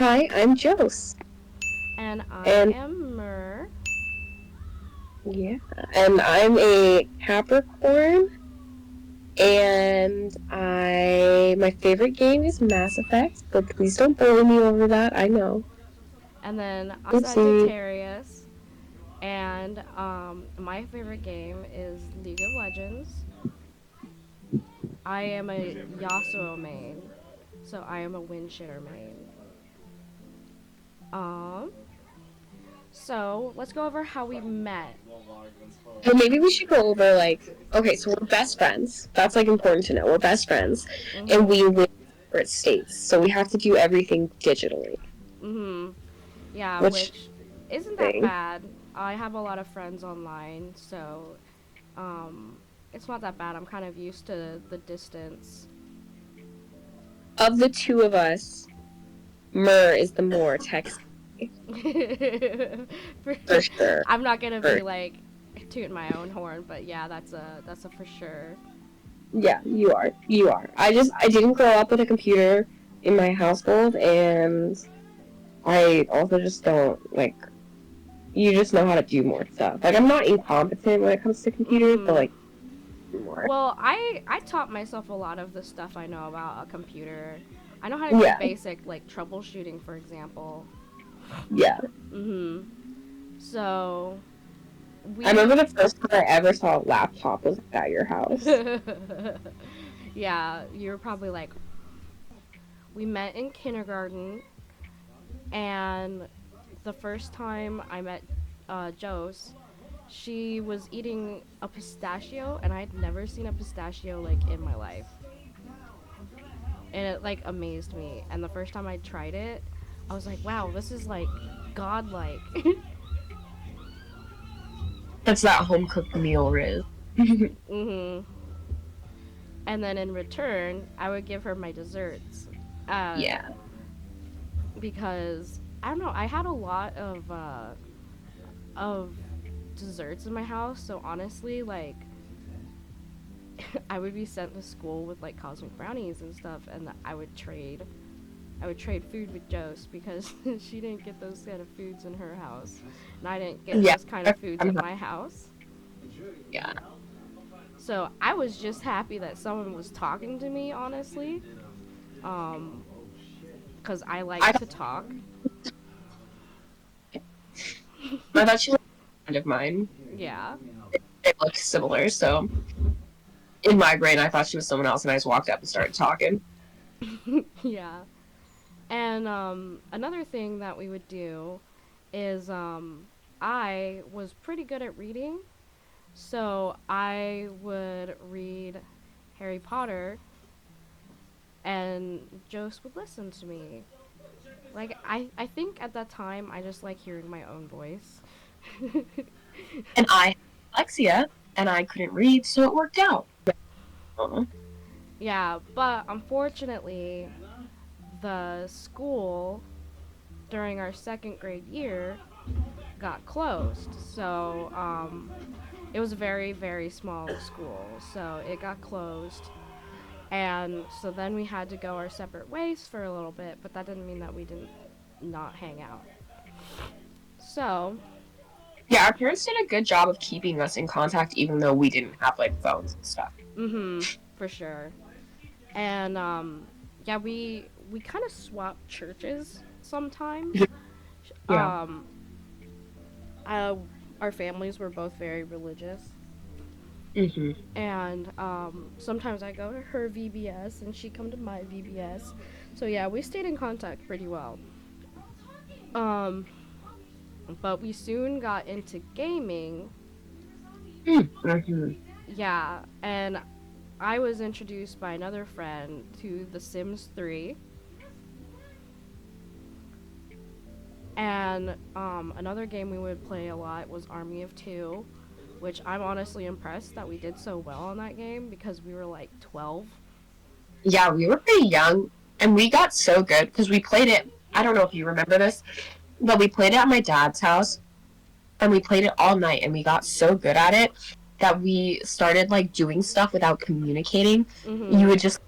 Hi, I'm Jose. And I And am Mer. yeah, and I'm a Capricorn. And my favorite game is Mass Effect, but please don't bully me over that. I know. And then I'm Oopsie. Sagittarius. And my favorite game is League of Legends. I am a Yasuo main. So I am a Windshitter main. Um, so let's go over how we met. Well, maybe we should go over okay, so we're best friends. That's important to know. We're best friends, and Mhm. we live in separate states, so we have to do everything digitally. Mhm. Yeah, Which which isn't that thing bad. I have a lot of friends online, so um, it's not that bad. I'm kind of used to the distance. of the two of us, Mur is the more tech For- for sure. I'm not gonna For be like tooting my own horn, but yeah, that's a for sure. Yeah, you are. You are. I didn't grow up with a computer in my household, and I also just don't you just know how to do more stuff. I'm not incompetent when it comes to computers, but Mhm. more. Well, I taught myself a lot of the stuff I know about a computer. I know how to do Yeah, basic like troubleshooting, for example. yeah. Mhm. So I we remember the first time I ever saw a laptop was at your house. yeah, you're probably like we met in kindergarten, and the first time I met Jose, she was eating a pistachio, and I had never seen a pistachio like in my life, and it like amazed me. And the first time I tried it, I was like, "Wow, this is like godlike." That's that home cooked meal, Riz. Mhm. And then in return, I would give her my desserts, uh, Yeah. because I don't know. I had a lot of desserts in my house, so honestly, like I would be sent to school with like cosmic brownies and stuff, and I would trade. I would trade food with Jose because she didn't get those kind of foods in her house, and I didn't get Yeah. those kind of foods at I'm my house. yeah. So I was just happy that someone was talking to me, honestly, um, because I like I to talk. I thought she was a friend of mine. Yeah, They look similar, so in my brain I thought she was someone else, and I just walked up and started talking. yeah. And another thing that we would do is I was pretty good at reading, so I would read Harry Potter, and Jose would listen to me. Like I think at that time I just like hearing my own voice. And I had dyslexia, and I couldn't read, so it worked out. Uh, Yeah, but unfortunately, the school during our second grade year got closed. So it was a very, very small school. So it got closed. And so then we had to go our separate ways for a little bit, but that didn't mean that we didn't not hang out. So, yeah, our parents did a good job of keeping us in contact, even though we didn't have phones and stuff. for sure. And yeah, we kind of swapped churches sometimes. Yeah. Um, uh, our families were both very religious, Hmm. and sometimes I go to her VBS and she come to my VBS. So yeah, we stayed in contact pretty well. Um, but we soon got into gaming. Hmm. Yeah, and I was introduced by another friend to The Sims 3. And another game we would play a lot was Army of Two, which I'm honestly impressed that we did so well on that game because we were like 12. Yeah, we were pretty young, and we got so good because we played it. I don't know if you remember this, but we played it at my dad's house, and we played it all night, and we got so good at it that we started doing stuff without communicating. You Mhm. would just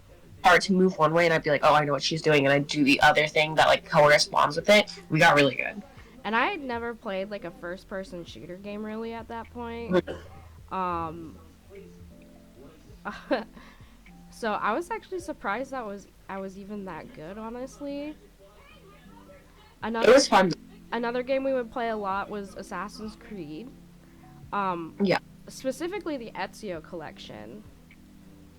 hard to move one way, and I'd be like, oh, I know what she's doing, and I'd do the other thing that like corresponds with it. We got really good. And I had never played like a first-person shooter game really at that point. Um, so I was actually surprised that I was even that good, honestly. It was fun. Another game we would play a lot was Assassin's Creed. Yeah. Specifically the Ezio collection.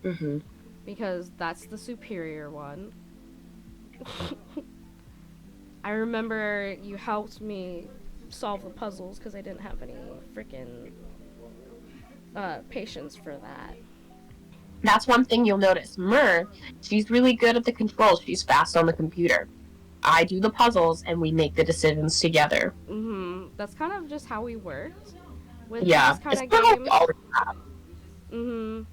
Mm-hmm. Because that's the superior one. I remember you helped me solve the puzzles because I didn't have any freaking patience for that. That's one thing you'll notice. She's really good at the controls. She's fast on the computer. I do the puzzles, and we make the decisions together. That's kind of just how we worked with Yeah, these kind of games.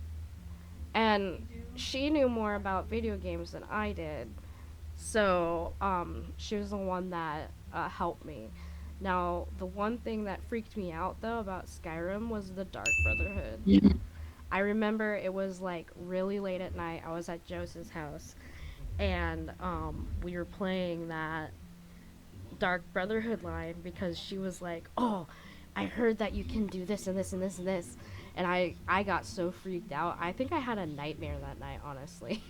And she knew more about video games than I did, so she was the one that helped me. Now, the one thing that freaked me out though about Skyrim was the Dark Brotherhood. Mm-hmm. I remember it was like really late at night. I was at Jose's house, and we were playing that Dark Brotherhood line because she was like, "Oh, I heard that you can do this and this and this and this," and I got so freaked out. I think I had a nightmare that night, honestly.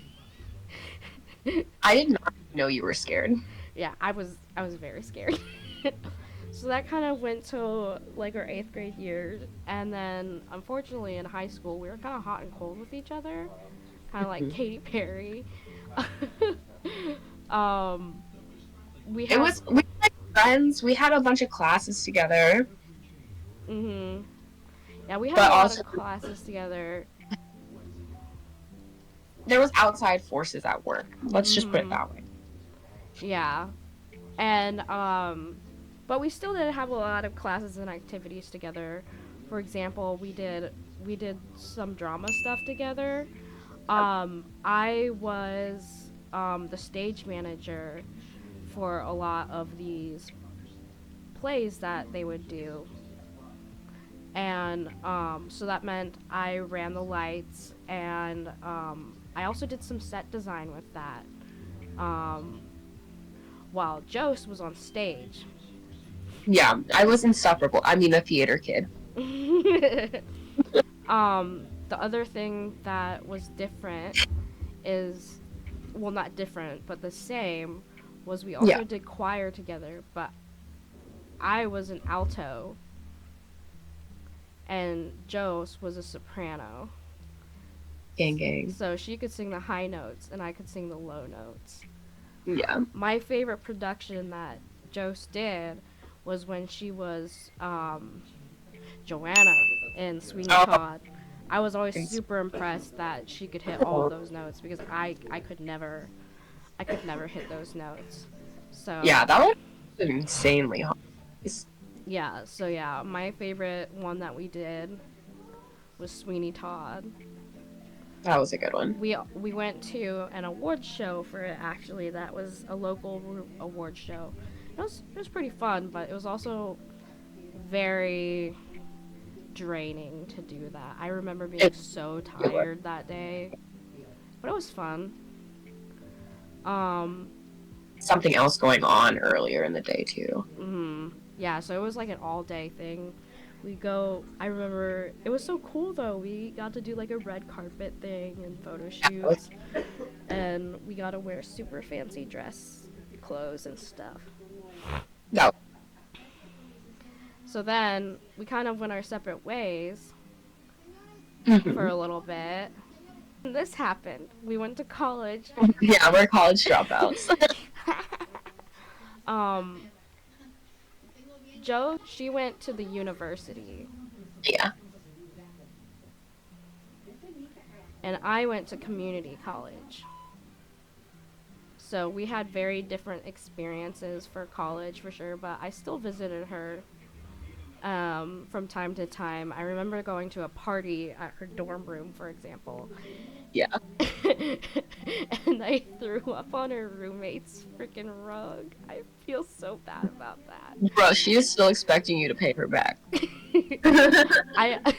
I did not know you were scared. Yeah, I was very scared. So that kind of went to like our 8th grade year, and then unfortunately in high school we were kind of hot and cold with each other, kind of like Katy Perry. We were like friends. We had a bunch of classes together. Yeah, we had But a lot also, of classes together. There was outside forces at work. Let's just put it that way. Yeah, and but we still did have a lot of classes and activities together. For example, we did some drama stuff together. I was the stage manager for a lot of these plays that they would do. And so that meant I ran the lights, and I also did some set design with that. While Jose was on stage. Yeah, I was insufferable. I mean, a theater kid. The other thing that was different is, well, not different, but the same, was we also did choir together, but I was an alto, and Jose was a soprano. Gang, gang. So she could sing the high notes, and I could sing the low notes. Yeah. My favorite production that Jose did was when she was Joanna in Sweeney Todd. I was always super impressed that she could hit all of those notes because I could never hit those notes. So yeah, that was insanely hard. Yeah, so yeah, my favorite one that we did was Sweeney Todd. That was a good one. We went to an award show for it, actually. That was a local award show. It was pretty fun, but it was also very draining to do that. I remember being so tired that day, but it was fun. Something else going on earlier in the day too. Yeah, so it was like an all-day thing. I remember, it was so cool though. We got to do like a red carpet thing and photo shoots, and we got to wear super fancy dress clothes and stuff. No. So then we kind of went our separate ways for a little bit. And this happened. We went to college. Yeah, we're college dropouts. Jo, she went to the university. Yeah. And I went to community college. So we had very different experiences for college, for sure, but I still visited her from time to time. I remember going to a party at her dorm room, for example. Yeah. And I threw up on her roommate's freaking rug. I feel so bad about that. Bro, she is still expecting you to pay her back. I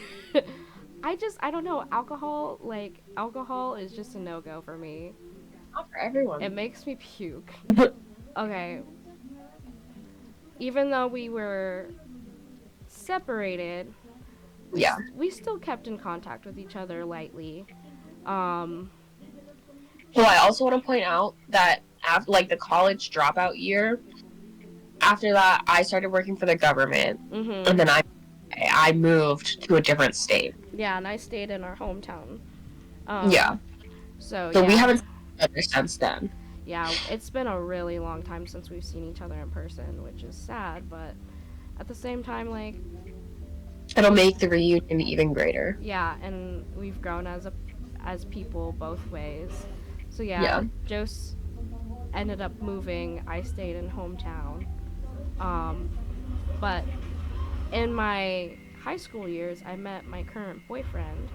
don't know. Alcohol is just a no-go for me. not for everyone. It makes me puke. Okay. Even though we were separated, Yeah. we still kept in contact with each other lightly. Um, Well, I also want to point out that after, like, the college dropout year, after that, I started working for the government, and then I moved to a different state. Yeah, and I stayed in our hometown. Yeah. So So yeah. we haven't seen each other since then. Yeah, it's been a really long time since we've seen each other in person, which is sad, but at the same time, like, It'll make the reunion even greater. yeah, and we've grown as people both ways. So yeah, Jose ended up moving. I stayed in hometown. But in my high school years, I met my current boyfriend,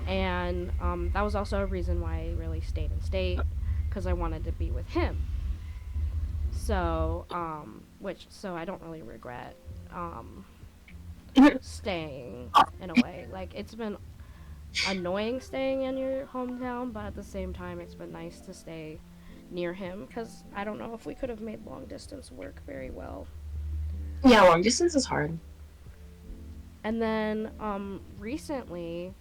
and that was also a reason why I really stayed in state, because I wanted to be with him. So, so I don't really regret staying in a way. Like, it's been annoying staying in your hometown, but at the same time, it's been nice to stay near him, because I don't know if we could have made long distance work very well. Yeah, long distance is hard. And then recently,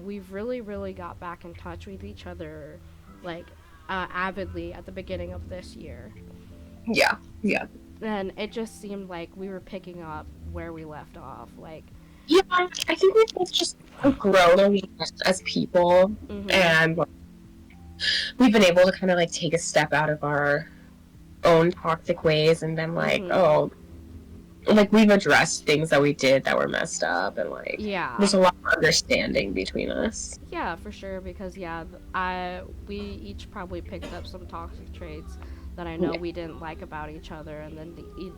we've really got back in touch with each other, like, avidly at the beginning of this year. Yeah. And it just seemed like we were picking up where we left off. Like, yeah, I think we've both just grown as people, and we've been able to kind of like take a step out of our own toxic ways and been like, oh, like we've addressed things that we did that were messed up, and like there's a lot of understanding between us. Yeah, for sure, because we each probably picked up some toxic traits that I know we didn't like about each other, and then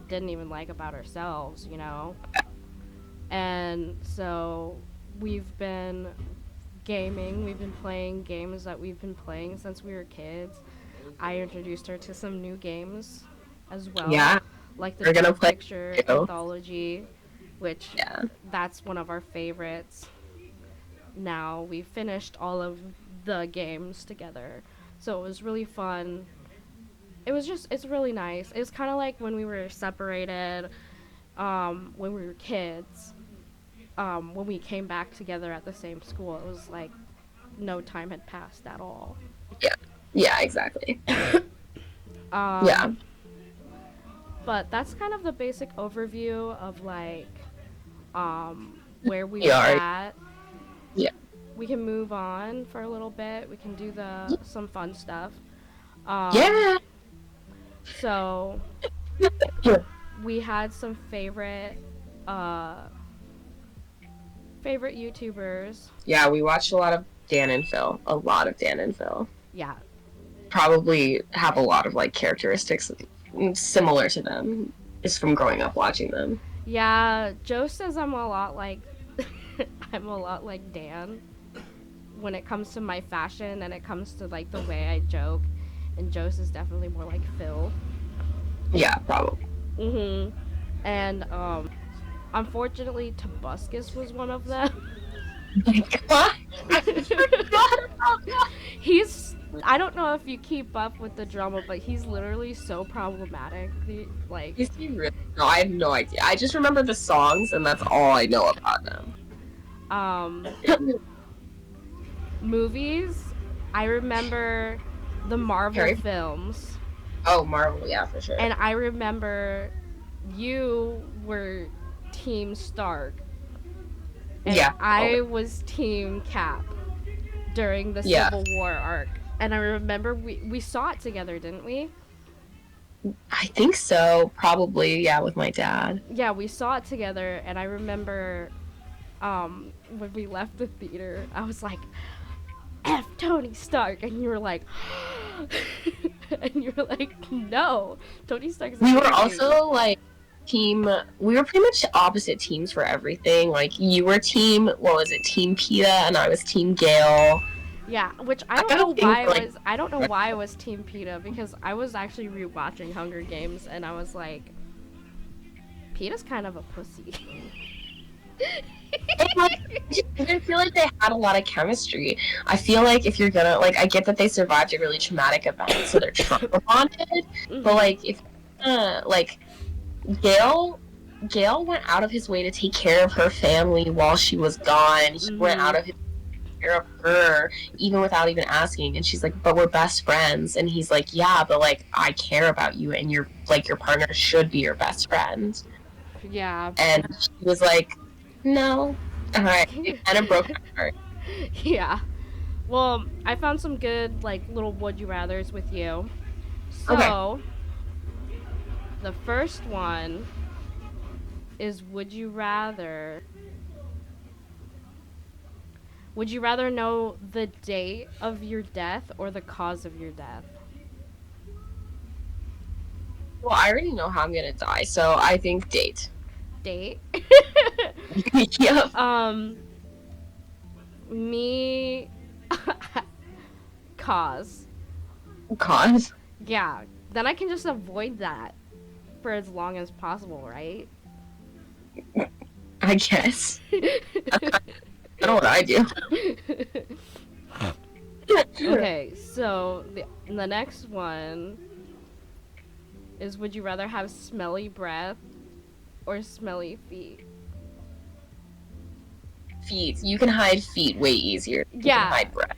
didn't even like about ourselves, you know? And so we've been gaming, we've been playing games that we've been playing since we were kids. I introduced her to some new games as well. Yeah. Like the Death Picture Anthology, which that's one of our favorites. Now we finished all of the games together, so it was really fun. It's really nice. It was kind of like when we were separated, when we were kids, when we came back together at the same school. It was like no time had passed at all. Yeah, exactly. But that's kind of the basic overview of like where we are at. Yeah. We can move on for a little bit. We can do some fun stuff. So we had some favorite YouTubers. Yeah, we watched a lot of Dan and Phil. A lot of Dan and Phil. Yeah. Probably have a lot of like characteristics similar to them, just from growing up watching them. Yeah, Joe says I'm a lot like Dan when it comes to my fashion and it comes to like the way I joke, and Joe's is definitely more like Phil. Yeah, probably. And unfortunately Tobuscus was one of them. What? I don't know if you keep up with the drama, but he's literally so problematic. Like, is he really? No, I have no idea. I just remember the songs, and that's all I know about them. Movies, I remember the Marvel films. Oh, Marvel, yeah, for sure. And I remember you were Team Stark. And I was Team Cap during the Civil War arc. And I remember we saw it together, didn't we? I think so. Probably, yeah, with my dad. Yeah, we saw it together, and I remember when we left the theater, I was like, F Tony Stark, and you were like, no, Tony Stark's We were also, like, we were pretty much opposite teams for everything. Like, you were Team PETA, and I was Team Gale. Yeah, which I don't know why I was Team PETA, because I was actually rewatching Hunger Games, and I was like, PETA's kind of a pussy. And, like, I didn't feel like they had a lot of chemistry. I feel like if you're gonna, like, I get that they survived a really traumatic event, so they're trauma bonded. But Mhm. like, if like Gail, Gail went out of his way to take care of her family while she was gone. He went out Mhm. of his care of her even without even asking. And she's like, "But we're best friends." And he's like, "Yeah, but like I care about you, and you're like your partner should be your best friend." Yeah. And she was like, "No." All right, it kind of broke my heart. Yeah. Well, I found some good like little would you rather's with you. Okay. So, the first one is would you rather know the date of your death or the cause of your death? Well, I already know how I'm gonna die, so I think date. Date? Yep. um me cause. Cause, Yeah, then I can just avoid that for as long as possible, right? I guess. I don't know what I do. Okay, so the next one is would you rather have smelly breath or smelly feet? Feet. You can hide feet way easier than you can Yeah, hide breath.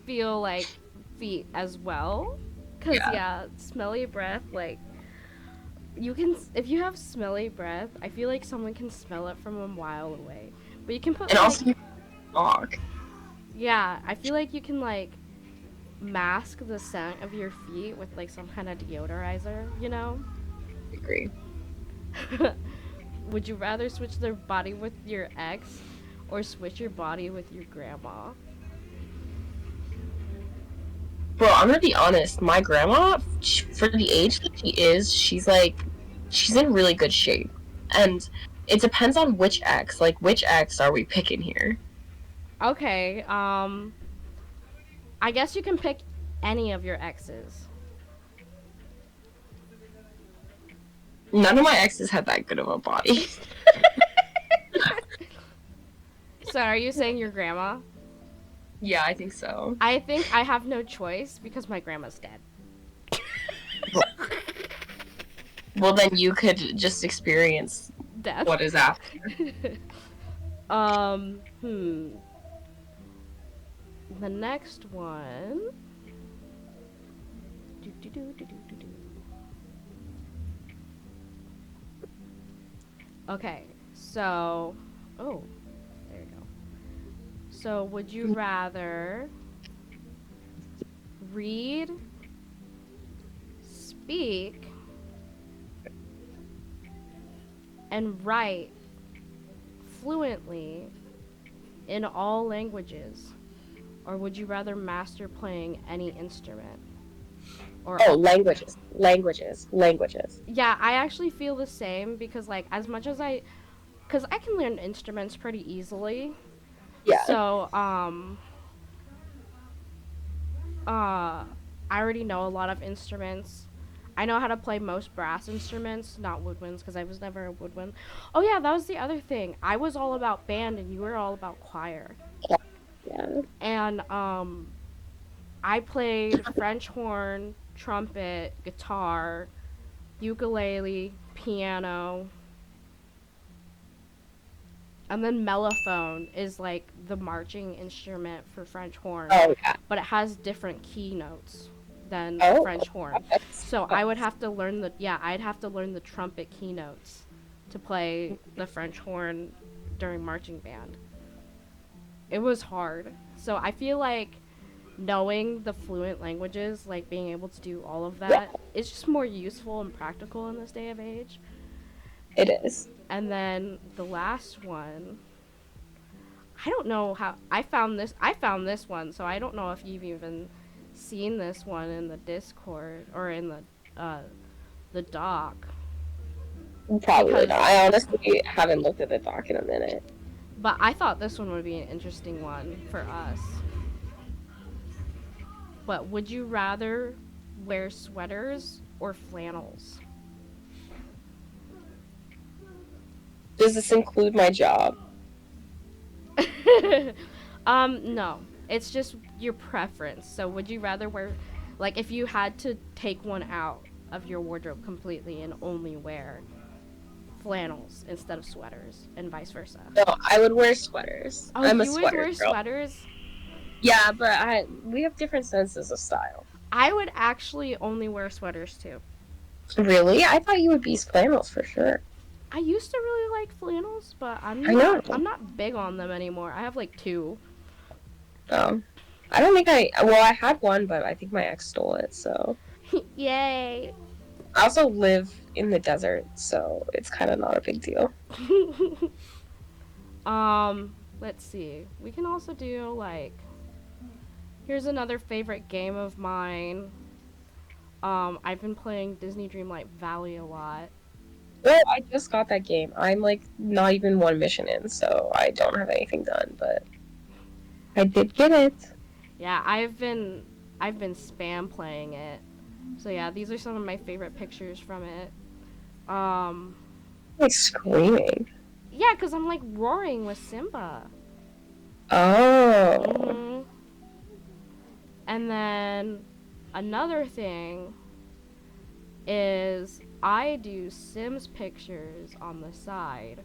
feel like feet as well. Cause Yeah. yeah, smelly breath, like you can if you have smelly breath, I feel like someone can smell it from a mile away. But you can put And like also you talk. yeah, I feel like you can like mask the scent of your feet with like some kind of deodorizer, you know? I agree. Would you rather switch their body with your ex or switch your body with your grandma? Bro, I'm gonna be honest. My grandma, for the age that she is, she's in really good shape. And it depends on which ex. Like, which ex are we picking here? Okay, I guess you can pick any of your exes. None of my exes had that good of a body. So are you saying your grandma? Yeah, I think so. I think I have no choice because my grandma's dead. Well, then you could just experience Death. what is after. Hmm. The next one. Do, do, do, do, do, do, do. Okay, so. Oh, there you go. So, would you rather read, speak, and write fluently in all languages? Or would you rather master playing any instrument? Or Oh, languages. Languages. Languages. yeah, I actually feel the same because like as much as cuz I can learn instruments pretty easily. Yeah. So, I already know a lot of instruments. I know how to play most brass instruments, not woodwinds, because I was never a woodwind. Oh yeah, that was the other thing. I was all about band, and you were all about choir. Yeah. And I played French horn, trumpet, guitar, ukulele, piano, and then mellophone is like the marching instrument for French horn, Oh, yeah. but it has different key notes than Oh, French horn. that's So I would have to learn I'd have to learn the trumpet key notes to play the French horn during marching band. It was hard. So I feel like knowing the fluent languages, like being able to do all of yeah, that, is just more useful and practical in this day of age. it is. And then the last one, I don't know how I found this. I found this one, so I don't know if you've even seen this one in the Discord or in the doc. Probably not. Because, I honestly haven't looked at the doc in a minute. but I thought this one would be an interesting one for us. But would you rather wear sweaters or flannels? Does this include my job? No. It's just your preference. So would you rather wear, like, if you had to take one out of your wardrobe completely and only wear flannels instead of sweaters and vice versa? No, I would wear sweaters. Oh, I'm a you would sweater wear girl. sweaters? Yeah, but we have different senses of style. I would actually only wear sweaters too. Really? I thought you would be flannels for sure. I used to really like flannels, but I know. I'm not big on them anymore. I have like 2. Oh. I don't think I had one, but I think my ex stole it, so. Yay. I also live in the desert, so it's kind of not a big deal. Let's see. We can also do, like, here's another favorite game of mine. I've been playing Disney Dreamlight Valley a lot. Well, I just got that game. I'm, like, not even 1 mission in, so I don't have anything done, but I did get it. Yeah, I've been spam playing it. So yeah, these are some of my favorite pictures from it. Like, screaming. Yeah, because I'm, like, roaring with Simba. Oh. Mm-hmm. And then another thing is I do Sims pictures on the side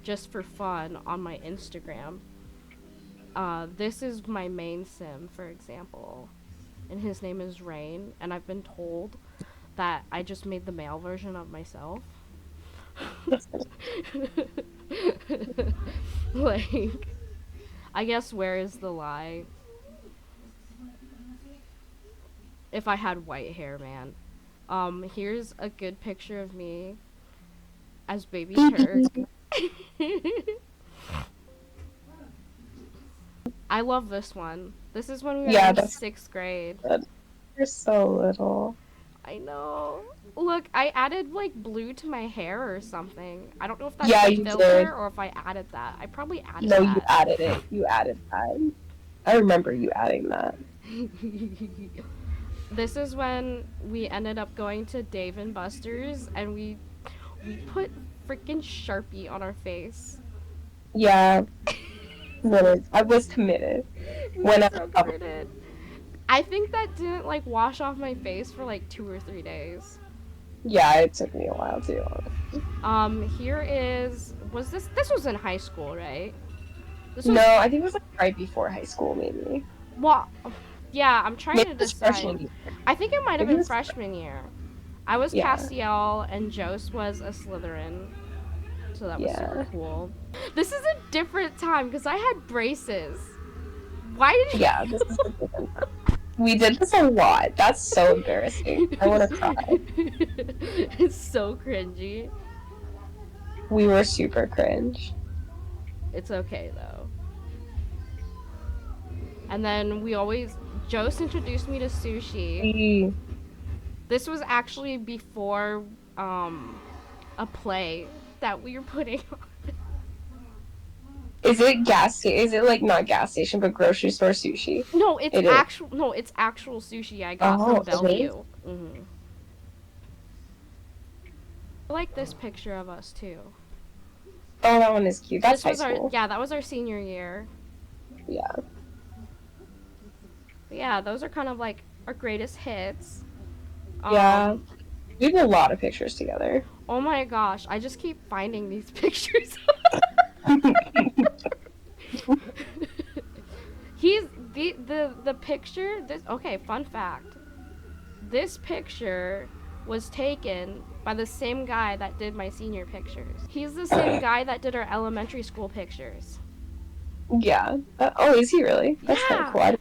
just for fun on my Instagram. This is my main Sim, for example, and his name is Rain, and I've been told that I just made the male version of myself. Like, I guess where is the lie? If I had white hair, man. Here's a good picture of me as baby Turk. I love this one. This is when we were in 6th grade. You're so little. I know. Look, I added, like, blue to my hair or something. I don't know if that's a filter or if I added that. I probably added that. No, you added it. You added that. I remember you adding that. This is when we ended up going to Dave & Buster's, and we put freaking Sharpie on our face. Yeah. I was committed. Committed. I think that didn't, like, wash off my face for, like, 2 or 3 days. Yeah, it took me a while too. Here is, this was in high school, right? No, I think it was, like, right before high school, maybe. Well, yeah, I'm trying to decide. I think it might have been freshman year. I was Castiel, and Jose was a Slytherin. So that was super cool. This is a different time, because I had braces. Why did you... Yeah, this is a different time. We did this a lot. That's so embarrassing. I want to cry. It's so cringy. We were super cringe. It's okay, though. And then we always... Jose introduced me to sushi. This was actually before a play that we were putting on. Is it like not gas station but grocery store sushi? No, it's actual sushi I got from Bellevue. Mm-hmm. I like this picture of us too. Oh, that one is cute. That's high school. That was our senior year. Yeah. But yeah, those are kind of like our greatest hits. Yeah. We have a lot of pictures together. Oh my gosh, I just keep finding these pictures. He's the picture, okay, fun fact. This picture was taken by the same guy that did my senior pictures. He's the same guy that did our elementary school pictures. Yeah. Oh, is he really? That's kind of cool.